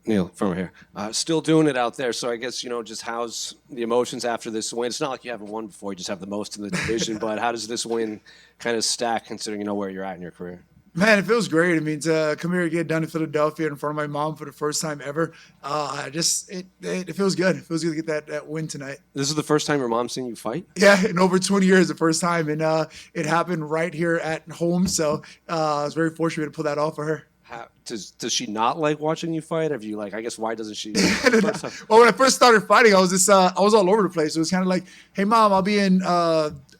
Neil, from here. Still doing it out there. So I guess, just how's the emotions after this win? It's not like you haven't won before. You just have the most in the division. But how does this win kind of stack considering, where you're at in your career? Man, it feels great. I mean, to come here and get done in Philadelphia in front of my mom for the first time ever, it feels good. It feels good to get that win tonight. This is the first time your mom's seen you fight? Yeah, in over 20 years, the first time. And it happened right here at home. So I was very fortunate to pull that off for her. Does she not like watching you fight? Have you I guess why doesn't she? Well, when I first started fighting, I was all over the place. It was kind of like, hey mom, I'll be in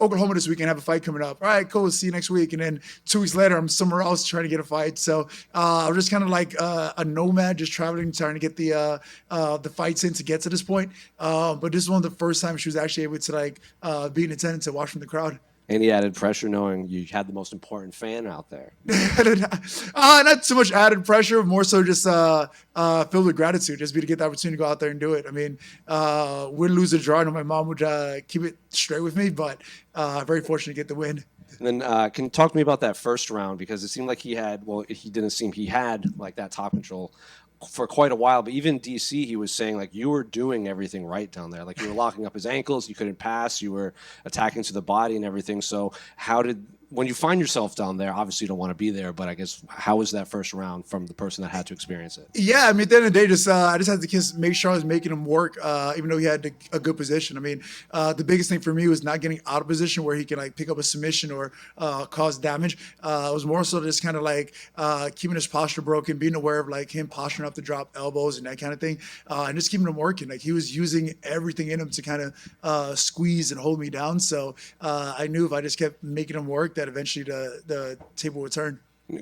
Oklahoma this weekend, have a fight coming up. All right, cool, see you next week. And then 2 weeks later, I'm somewhere else trying to get a fight. So I was just kind of like a nomad, just traveling, trying to get the fights in to get to this point. But this is one of the first times she was actually able to be in attendance and watch from the crowd. Any added pressure knowing you had the most important fan out there? Not so much added pressure, more so just filled with gratitude, just to get the opportunity to go out there and do it. I mean, win, lose, or draw. I know my mom would keep it straight with me, but very fortunate to get the win. And then can you talk to me about that first round? Because it seemed like he had that top control for quite a while, but even DC, he was saying you were doing everything right down there. You were locking up his ankles, you couldn't pass, you were attacking to the body and everything. So when you find yourself down there, obviously you don't want to be there, but I guess how was that first round from the person that had to experience it? Yeah, I mean, at the end of the day, I just had to make sure I was making him work, even though he had a good position. I mean, the biggest thing for me was not getting out of position where he can pick up a submission or cause damage. It was more so just kind of keeping his posture broken, being aware of him posturing up to drop elbows and that kind of thing, and just keeping him working. He was using everything in him to kind of squeeze and hold me down. So I knew if I just kept making him work, that eventually the table would turn.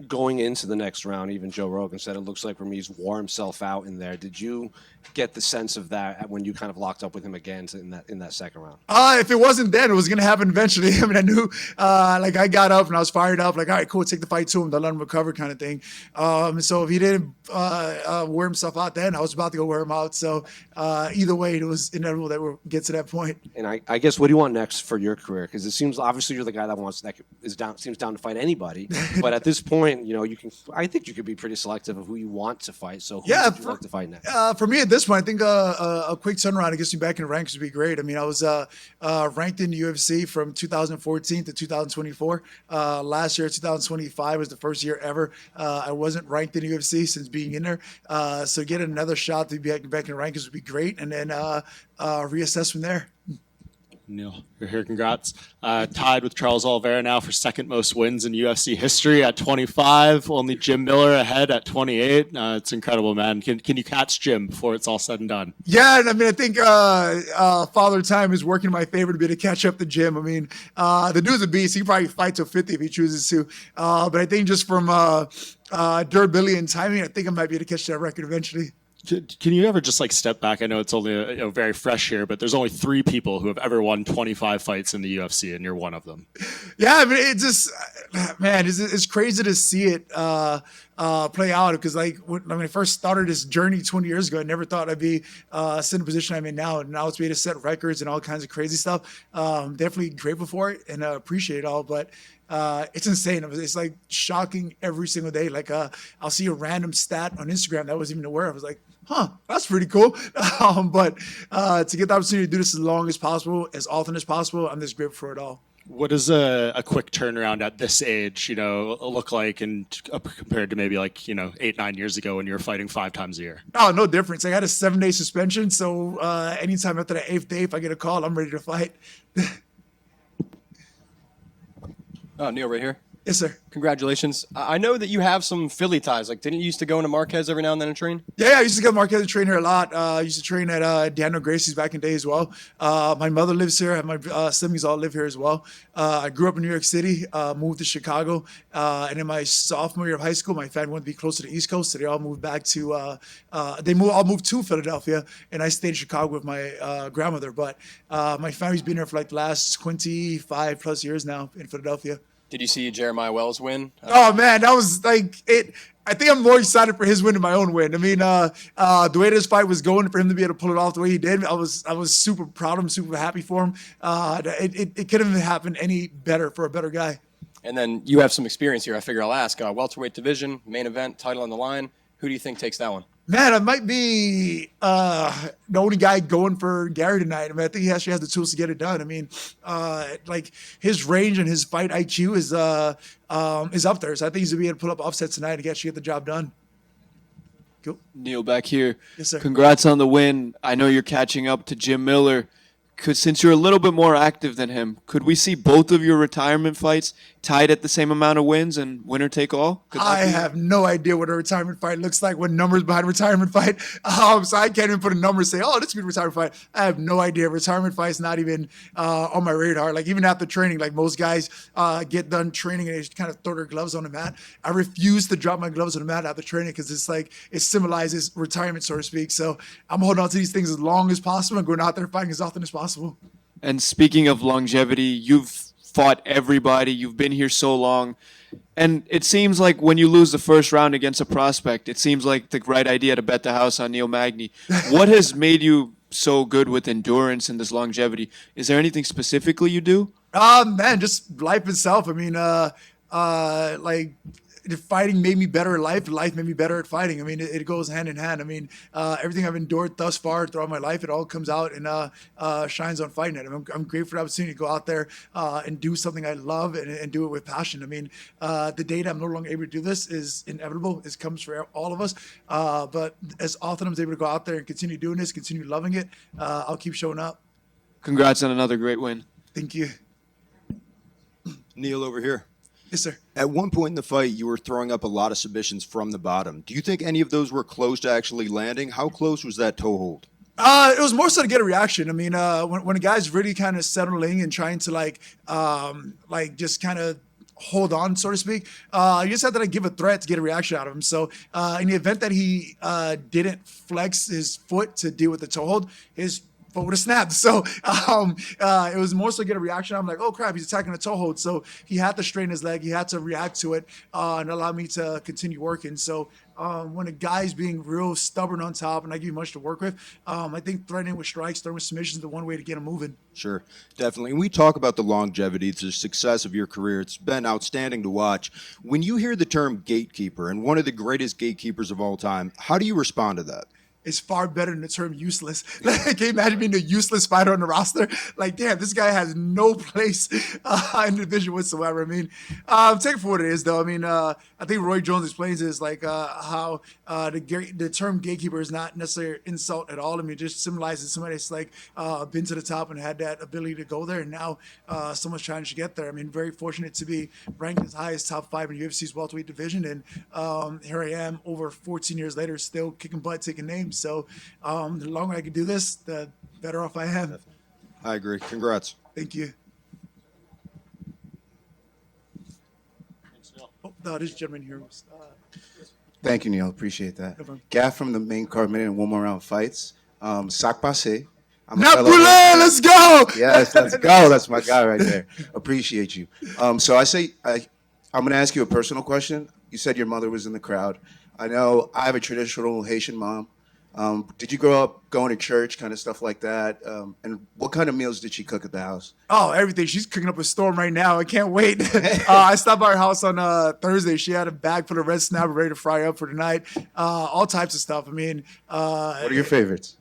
Going into the next round, even Joe Rogan said it looks like Ramiz wore himself out in there. Did you get the sense of that when you kind of locked up with him again in that second round? If it wasn't then, it was going to happen eventually. I mean, I knew, I got up and I was fired up, all right, cool, take the fight to him, don't let him recover kind of thing. So if he didn't wear himself out then, I was about to go wear him out. So either way, it was inevitable that we'll get to that point. And I guess, what do you want next for your career? Because it seems, obviously, you're the guy seems down to fight anybody. But at this point, I think you could be pretty selective of who you want to fight. So who would you like to fight next? For me at this point, I think a quick turnaround to get me back in the ranks would be great. I mean, I was ranked in the UFC from 2014 to 2024. Last year, 2025 was the first year ever I wasn't ranked in the UFC since being in there. So get another shot to be back in the rankings would be great, and then reassess from there. Neil, you're here. Congrats. Tied with Charles Oliveira now for second most wins in UFC history at 25. Only Jim Miller ahead at 28. It's incredible, man. Can you catch Jim before it's all said and done? Yeah, and I mean, I think Father Time is working in my favor to be able to catch up to Jim. I mean, the dude's a beast. He can probably fight till 50 if he chooses to. But I think just from durability and timing, I think I might be able to catch that record eventually. Can you ever just step back? I know it's only very fresh here, but there's only 3 people who have ever won 25 fights in the UFC, and you're one of them. Yeah, I mean, it's crazy to see it play out because when I first started this journey 20 years ago, I never thought I'd be sitting in the position I'm in now. And now it's made to set records and all kinds of crazy stuff. Definitely grateful for it and appreciate it all, but it's insane. It's shocking every single day. I'll see a random stat on Instagram that I wasn't even aware of. I was like, that's pretty cool. But to get the opportunity to do this as long as possible, as often as possible, I'm just grateful for it all. What does a quick turnaround at this age, look like, and compared to maybe 8-9 years ago when you were fighting 5 times a year? Oh, no difference. I had a 7-day suspension, so anytime after the 8th day, if I get a call, I'm ready to fight. Neil, right here. Yes, sir. Congratulations. I know that you have some Philly ties. Didn't you used to go into Marquez every now and then and train? Yeah, I used to go to Marquez and train here a lot. I used to train at Daniel Gracie's back in the day as well. My mother lives here. I have my siblings all live here as well. I grew up in New York City, moved to Chicago. And in my sophomore year of high school, my family wanted to be close to the East Coast, so they all moved back to all moved to Philadelphia, and I stayed in Chicago with my grandmother. But my family's been here for the last 25 plus years now in Philadelphia. Did you see Jeremiah Wells win? Oh man, that was it. I think I'm more excited for his win than my own win. I mean, the way this fight was going, for him to be able to pull it off the way he did, I was super proud of him, super happy for him. It couldn't have happened any better for a better guy. And then you have some experience here. I figure I'll ask. Welterweight division, main event, title on the line. Who do you think takes that one? Man, I might be the only guy going for Gary tonight. I mean, I think he actually has the tools to get it done. I mean, like his range and his fight IQ is up there. So I think he's gonna be able to pull up offsets tonight and actually get the job done. Cool. Neil back here. Yes, sir. Congrats on the win. I know you're catching up to Jim Miller. Since you're a little bit more active than him, could we see both of your retirement fights tied at the same amount of wins and winner take all? I have no idea what a retirement fight looks like, what numbers behind a retirement fight. So I can't even put a number and say, oh, this is a good retirement fight. I have no idea. Retirement fight's not even on my radar. Like even after training, like most guys get done training and they just kind of throw their gloves on the mat. I refuse to drop my gloves on the mat after training because it's like it symbolizes retirement, so to speak. So I'm holding on to these things as long as possible and going out there fighting as often as possible. And speaking of longevity, you've fought everybody. You've been here so long. And it seems like when you lose the first round against a prospect, it seems like the right idea to bet the house on Neil Magny. What has made you so good with endurance and this longevity? Is there anything specifically you do? Man, just life itself. I mean, like fighting made me better at life. Life made me better at fighting. I mean, it goes hand in hand. I mean, everything I've endured thus far throughout my life, it all comes out and shines on fighting it. I mean, I'm grateful for the opportunity to go out there and do something I love and do it with passion. I mean, the day that I'm no longer able to do this is inevitable. It comes for all of us. But as often as I'm able to go out there and continue doing this, continue loving it, I'll keep showing up. Congrats on another great win. Thank you. Neil over here. Yes, sir. At one point in the fight, you were throwing up a lot of submissions from the bottom. Do you think any of those were close to actually landing? How close was that toe hold? It was more so to get a reaction. I mean, when a guy's really kind of settling and trying to like just kind of hold on, so to speak, you just have to like give a threat to get a reaction out of him. So in the event that he didn't flex his foot to deal with the toe hold, his foot would have snapped. So it was more so get a reaction. I'm like, oh crap, he's attacking a toe hold. So he had to straighten his leg. He had to react to it and allow me to continue working. So when a guy's being real stubborn on top and I give you much to work with, I think threatening with strikes, throwing with submissions is the one way to get him moving. Sure, definitely. And we talk about the longevity, the success of your career. It's been outstanding to watch. When you hear the term gatekeeper and one of the greatest gatekeepers of all time, how do you respond to that? Is far better than the term useless. Like, can you imagine being a useless fighter on the roster? Like, damn, this guy has no place in the division whatsoever. I mean, take it for what it is, though. I mean, I think Roy Jones explains this, like how the term gatekeeper is not necessarily an insult at all. I mean, it just symbolizes somebody that's like been to the top and had that ability to go there, and now someone's trying to get there. I mean, very fortunate to be ranked as high as top 5 in UFC's welterweight division, and here I am over 14 years later, still kicking butt, taking names. So the longer I can do this, the better off I am. I agree. Congrats. Thank you. Oh, no, this gentleman here was. Thank you, Neil. Appreciate that. No problem. Gaff from the main card minute and one more round fights. Sac passe. Napule, let's go. Yes, let's go. That's my guy right there. Appreciate you. So I'm going to ask you a personal question. You said your mother was in the crowd. I know I have a traditional Haitian mom. Did you grow up going to church, kind of stuff like that? And what kind of meals did she cook at the house? Oh, everything. She's cooking up a storm right now. I can't wait. I stopped by her house on Thursday. She had a bag full of red snapper ready to fry up for tonight. All types of stuff. I mean, What are your favorites?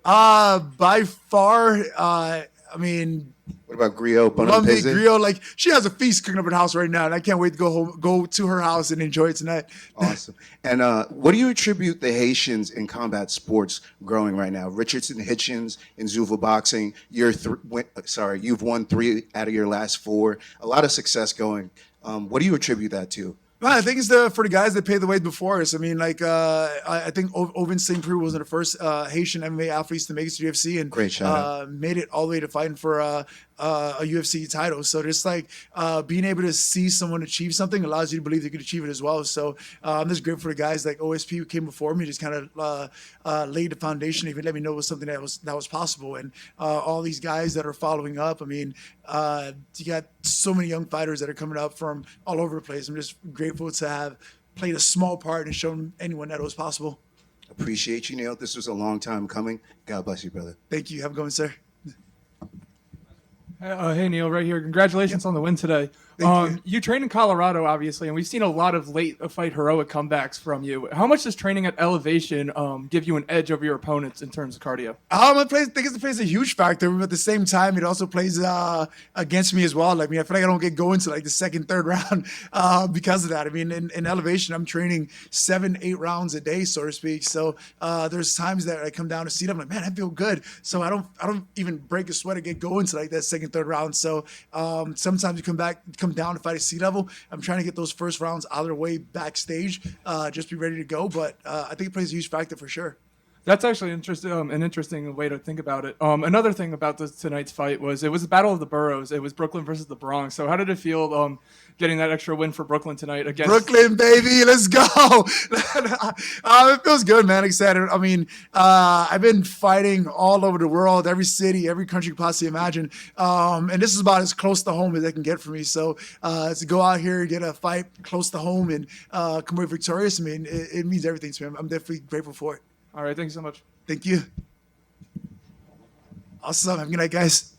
by far, I mean, What about griot, bun and Lumby peze? griot. Like she has a feast cooking up in the house right now, and I can't wait to go to her house and enjoy it tonight. Awesome. And what do you attribute the Haitians in combat sports growing right now? Richardson Hitchens in Zouva boxing. You've won 3 out of your last 4. A lot of success going. What do you attribute that to? Well, I think it's for the guys that paved the way before us. I mean, like I think Ovin St. Preux was one of the first Haitian MMA athletes to make it to the UFC and Great shout out. made it all the way to fighting for a UFC title. So just like being able to see someone achieve something allows you to believe they could achieve it as well. So I'm just grateful for the guys like OSP who came before me, just kind of laid the foundation, even let me know it was something that was possible. And all these guys that are following up, I mean, you got so many young fighters that are coming up from all over the place. I'm just grateful to have played a small part and shown anyone that it was possible. Appreciate you, Neil. This was a long time coming. God bless you, brother. Thank you. Have a good one, sir. Hey, Neil, right here. Congratulations on the win today. you. You train in Colorado, obviously, and we've seen a lot of late fight heroic comebacks from you. How much does training at elevation give you an edge over your opponents in terms of cardio? I think it plays a huge factor, but at the same time, it also plays against me as well. I mean, I feel like I don't get going to like the second, third round because of that. I mean, in elevation, I'm training 7-8 rounds a day, so to speak. So there's times that I come down to seat, I'm like, man, I feel good. So I don't even break a sweat or get going to like that second, third round. So sometimes you come down to fight at sea level. I'm trying to get those first rounds out of the way backstage, just be ready to go. But I think it plays a huge factor for sure. That's actually interesting. An interesting way to think about it. Another thing about tonight's fight was it was a battle of the boroughs. It was Brooklyn versus the Bronx. So how did it feel getting that extra win for Brooklyn tonight against Brooklyn, baby? Let's go. It feels good, man. Like I said, I mean, I've been fighting all over the world, every city, every country you could possibly imagine. And this is about as close to home as I can get for me. So to go out here, get a fight close to home, and come away victorious, I mean, it means everything to me. I'm definitely grateful for it. All right, thank you so much. Thank you. Awesome. Have a good night, guys.